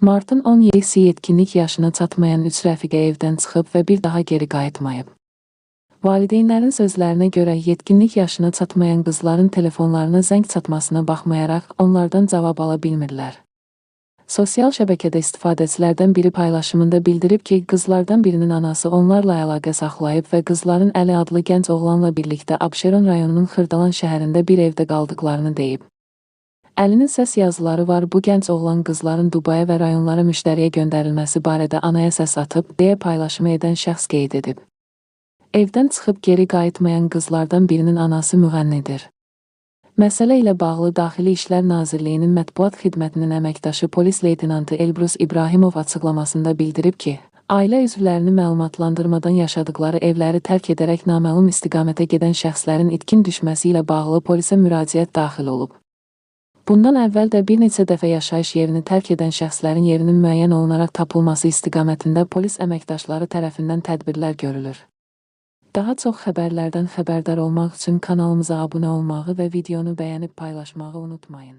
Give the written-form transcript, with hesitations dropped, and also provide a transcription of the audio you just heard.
Martın 17-si yetkinlik yaşına çatmayan 3 rəfiqə evdən çıxıb və bir daha geri qayıtmayıb. Valideynlərin sözlərinə görə yetkinlik yaşına çatmayan qızların telefonlarına zəng çatmasına baxmayaraq onlardan cavab ala bilmirlər. Sosial şəbəkədə istifadəçilərdən biri paylaşımında bildirib ki, qızlardan birinin anası onlarla əlaqə saxlayıb və qızların Əli adlı gənc oğlanla birlikdə Abşeron rayonunun Xırdalan şəhərində bir evdə qaldıqlarını deyib. Əlinin səs yazıları var, bu gənc oğlan qızların Dubaya və rayonlara müştəriyə göndərilməsi barədə anaya səs atıb, deyə paylaşımı edən şəxs qeyd edib. Evdən çıxıb geri qayıtmayan qızlardan birinin anası müğənnidir. Məsələ ilə bağlı Daxili İşlər Nazirliyinin mətbuat xidmətinin əməkdaşı polis leytenantı Elbrus İbrahimov açıqlamasında bildirib ki, ailə üzvlərini məlumatlandırmadan yaşadıkları evləri tərk edərək naməlum istiqamətə gedən şəxslərin itkin düşməsi ilə bağlı polisə müraciət daxil olub. Bundan əvvəl də bir neçə dəfə yaşayış yerini tərk edən şəxslərin yerinin müəyyən olunaraq tapılması istiqamətində polis əməkdaşları tərəfindən tədbirlər görülür. Daha çox xəbərlərdən xəbərdar olmaq üçün kanalımıza abunə olmağı və videonu bəyənib paylaşmağı unutmayın.